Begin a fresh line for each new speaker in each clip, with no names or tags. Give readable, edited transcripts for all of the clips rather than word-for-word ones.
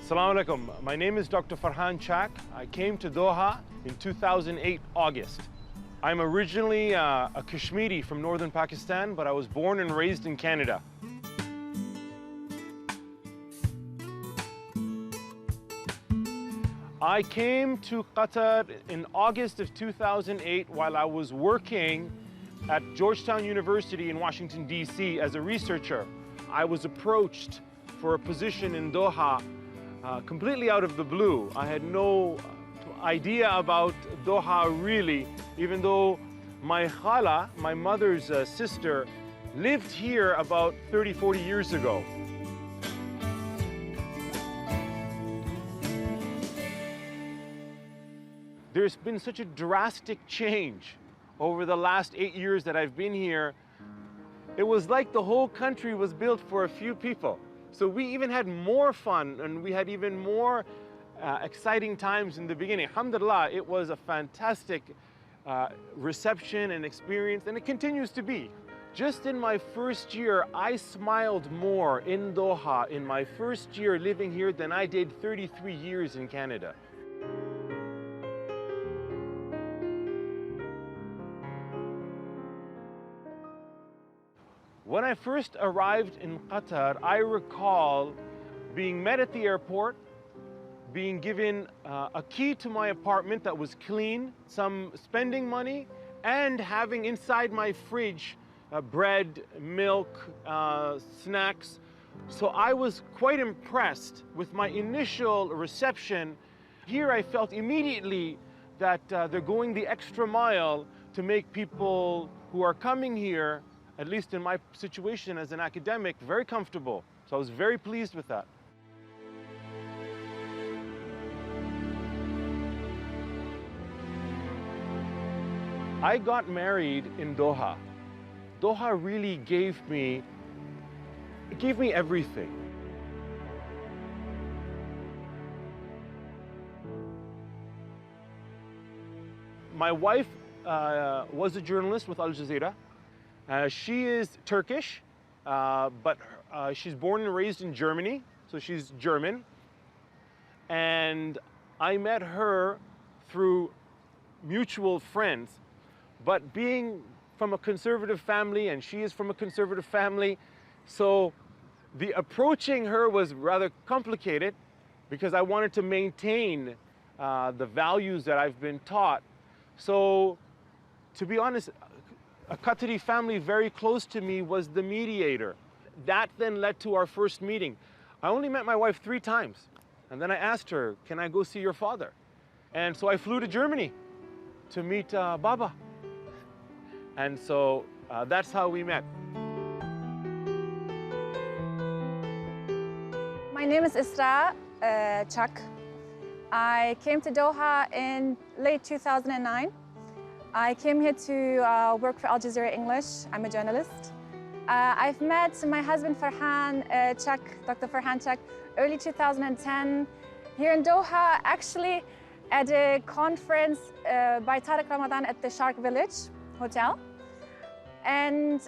Assalamu alaikum. My name is Dr. Farhan Chak. I came to Doha in 2008, August. I'm originally a Kashmiri from northern Pakistan, but I was born and raised in Canada. I came to Qatar in August of 2008 while I was working at Georgetown University in Washington, D.C. as a researcher. I was approached for a position in Doha completely out of the blue. I had no idea about Doha really, even though my khala, my mother's sister, lived here about 30, 40 years ago. There's been such a drastic change over the last 8 years that I've been here. It was like the whole country was built for a few people. So we even had more fun and we had even more exciting times in the beginning. Alhamdulillah, it was a fantastic reception and experience, and it continues to be. Just in my first year, I smiled more in Doha in my first year living here than I did 33 years in Canada. When I first arrived in Qatar, I recall being met at the airport, being given a key to my apartment that was clean, some spending money, and having inside my fridge bread, milk, snacks. So I was quite impressed with my initial reception. Here I felt immediately that they're going the extra mile to make people who are coming here, at least in my situation as an academic, very comfortable. So I was very pleased with that. I got married in Doha. Doha really gave me everything. My wife was a journalist with Al Jazeera. She is Turkish, but she's born and raised in Germany, so she's German. And I met her through mutual friends. But being from a conservative family, and she is from a conservative family, so the approaching her was rather complicated because I wanted to maintain the values that I've been taught. So, to be honest, a Qatari family very close to me was the mediator. That then led to our first meeting. I only met my wife 3 times. And then I asked her, can I go see your father? And so I flew to Germany to meet Baba. And so that's how we met.
My name is Isra Chak. I came to Doha in late 2009. I came here to work for Al Jazeera English. I'm a journalist. I've met my husband Farhan Chak, Dr. Farhan Chak, early 2010 here in Doha, actually at a conference by Tariq Ramadan at the Shark Village Hotel. And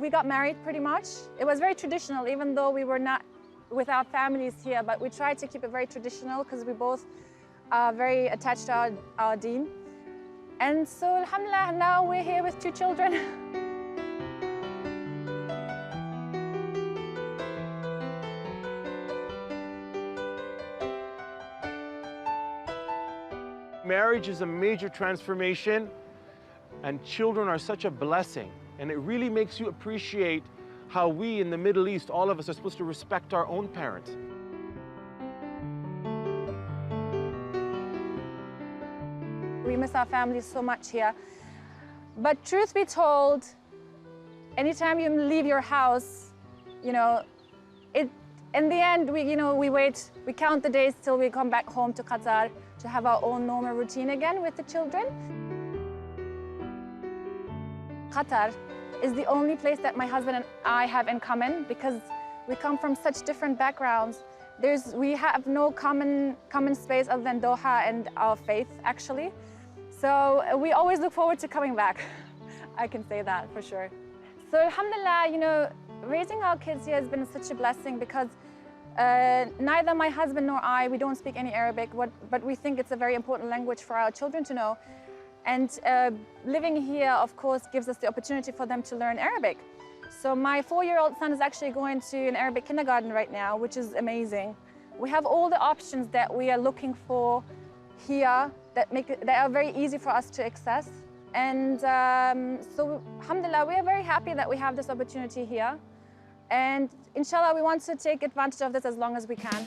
we got married pretty much. It was very traditional, even though we were not with our families here, but we tried to keep it very traditional because we both are very attached to our deen. And so, alhamdulillah, now we're here with 2 children.
Marriage is a major transformation, and children are such a blessing. And it really makes you appreciate how we in the Middle East, all of us, are supposed to respect our own parents.
We miss our families so much here. But truth be told, anytime you leave your house, in the end, we wait, we count the days till we come back home to Qatar to have our own normal routine again with the children. Qatar is the only place that my husband and I have in common because we come from such different backgrounds. We have no common space other than Doha and our faith, actually. So we always look forward to coming back. I can say that for sure. So alhamdulillah, raising our kids here has been such a blessing because Neither my husband nor I, we don't speak any Arabic, but we think it's a very important language for our children to know. And living here, of course, gives us the opportunity for them to learn Arabic. So my 4-year-old son is actually going to an Arabic kindergarten right now, which is amazing. We have all the options that we are looking for here that are very easy for us to access. And so, alhamdulillah, we are very happy that we have this opportunity here. And inshallah, we want to take advantage of this as long as we can.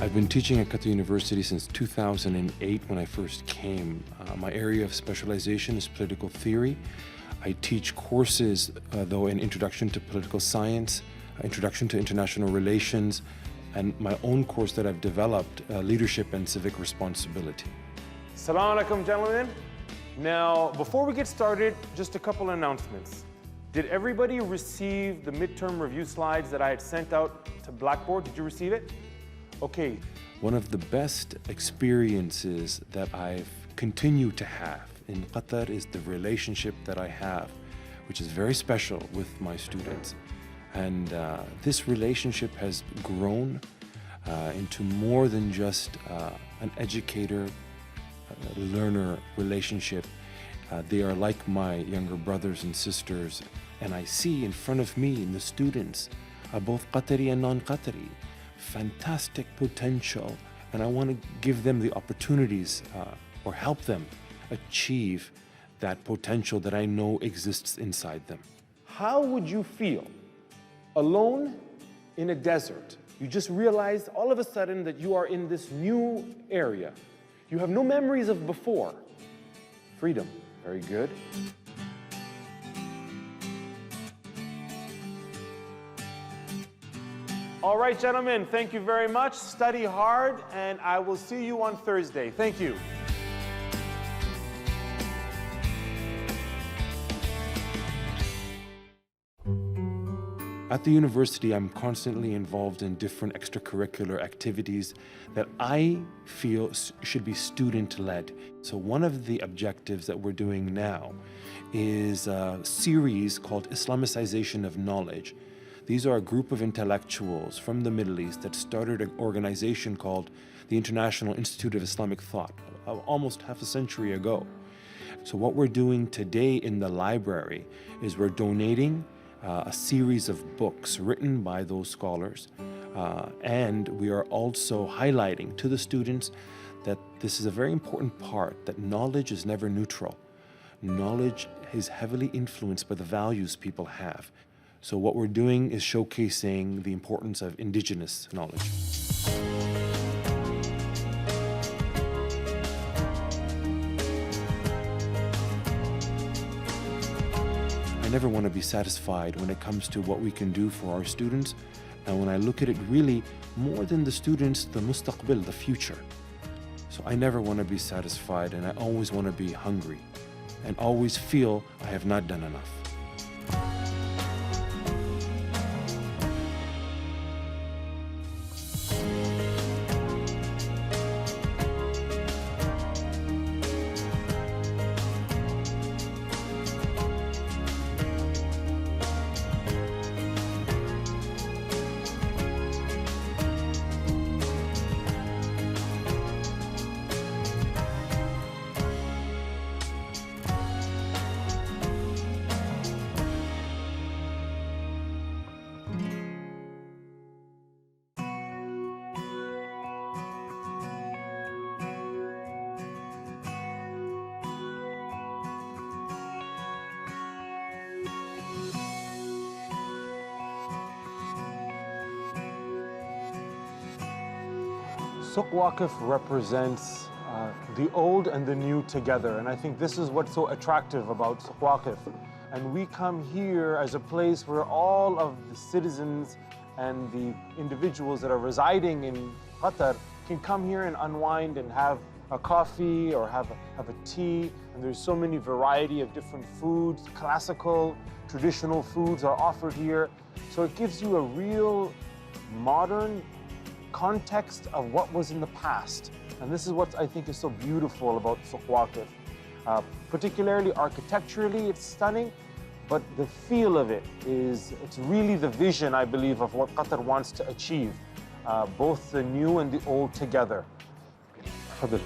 I've been teaching at Qatar University since 2008 when I first came. My area of specialization is political theory. I teach courses, though, in Introduction to Political Science, Introduction to International Relations, and my own course that I've developed, Leadership and Civic Responsibility.
Assalamu alaikum, gentlemen. Now, before we get started, just a couple announcements. Did everybody receive the midterm review slides that I had sent out to Blackboard? Did you receive it? Okay.
One of the best experiences that I've continued to have in Qatar is the relationship that I have, which is very special with my students. And this relationship has grown into more than just an educator-learner relationship. They are like my younger brothers and sisters, and I see in front of me in the students, both Qatari and non-Qatari, fantastic potential, and I want to give them the opportunities or help them achieve that potential that I know exists inside them.
How would you feel alone in a desert? You just realized all of a sudden that you are in this new area. You have no memories of before. Freedom, very good. All right, gentlemen, thank you very much. Study hard, and I will see you on Thursday. Thank you.
At the university, I'm constantly involved in different extracurricular activities that I feel should be student-led. So one of the objectives that we're doing now is a series called Islamicization of Knowledge. These are a group of intellectuals from the Middle East that started an organization called the International Institute of Islamic Thought almost half a century ago. So what we're doing today in the library is we're donating a series of books written by those scholars, and we are also highlighting to the students that this is a very important part, that knowledge is never neutral. Knowledge is heavily influenced by the values people have. So what we're doing is showcasing the importance of indigenous knowledge. I never want to be satisfied when it comes to what we can do for our students. And when I look at it really more than the students, the mustaqbil, the future. So I never want to be satisfied, and I always want to be hungry and always feel I have not done enough.
Souq Waqif represents the old and the new together, and I think this is what's so attractive about Souq Waqif. And we come here as a place where all of the citizens and the individuals that are residing in Qatar can come here and unwind and have a coffee or have a tea. And there's so many variety of different foods, classical, traditional foods are offered here. So it gives you a real modern context of what was in the past. And this is what I think is so beautiful about Souq Waqif. Particularly architecturally, it's stunning, but the feel of it it's really the vision, I believe, of what Qatar wants to achieve, both the new and the old together. تفضل.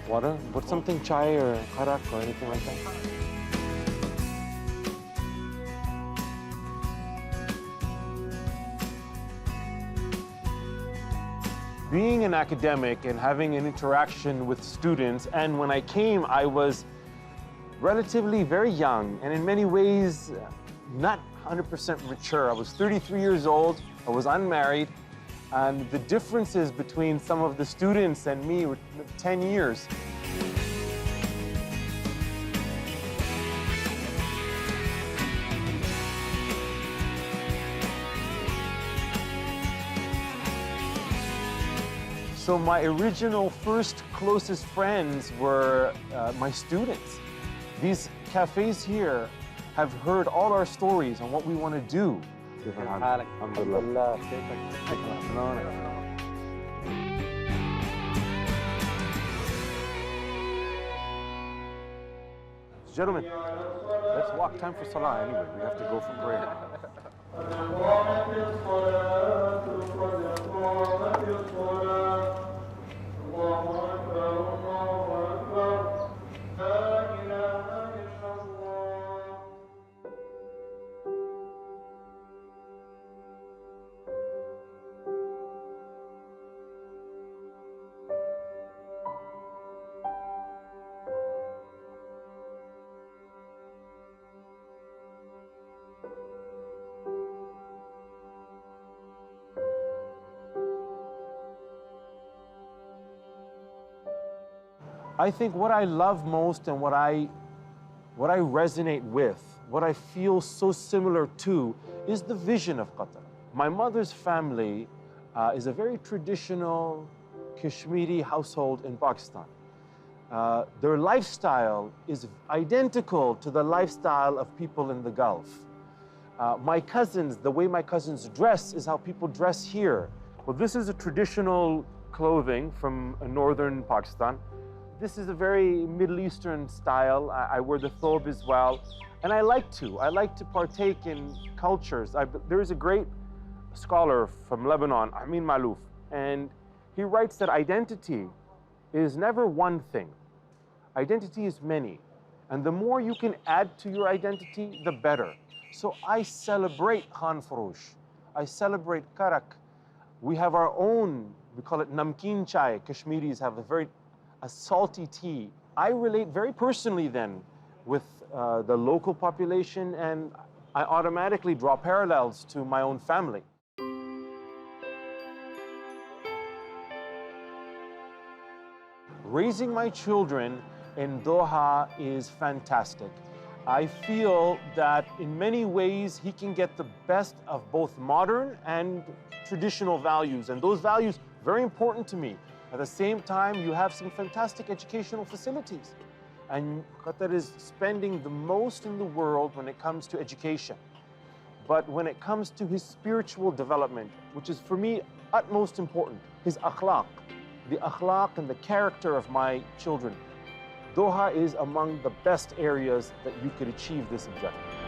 Water? Put something chai or kharak or anything like that. Being an academic and having an interaction with students, and when I came, I was relatively very young and in many ways not 100% mature. I was 33 years old, I was unmarried, and the differences between some of the students and me were 10 years. So my original first closest friends were my students. These cafes here have heard all our stories on what we want to do. Gentlemen, let's walk. Time for Salah anyway. We have to go for prayer. I think what I love most and what I resonate with, what I feel so similar to, is the vision of Qatar. My mother's family is a very traditional Kashmiri household in Pakistan. Their lifestyle is identical to the lifestyle of people in the Gulf. My cousins, the way my cousins dress is how people dress here. Well, this is a traditional clothing from northern Pakistan. This is a very Middle Eastern style. I wear the thobe as well. And I like to partake in cultures. There is a great scholar from Lebanon, Amin Malouf, and he writes that identity is never one thing. Identity is many. And the more you can add to your identity, the better. So I celebrate Khan Faroush. I celebrate Karak. We have our own, we call it namkeen chai. Kashmiris have a salty tea. I relate very personally then with the local population, and I automatically draw parallels to my own family. Raising my children in Doha is fantastic. I feel that in many ways he can get the best of both modern and traditional values, and those values are very important to me. At the same time, you have some fantastic educational facilities. And Qatar is spending the most in the world when it comes to education. But when it comes to his spiritual development, which is for me utmost important, his akhlaq, the akhlaq and the character of my children, Doha is among the best areas that you could achieve this objective.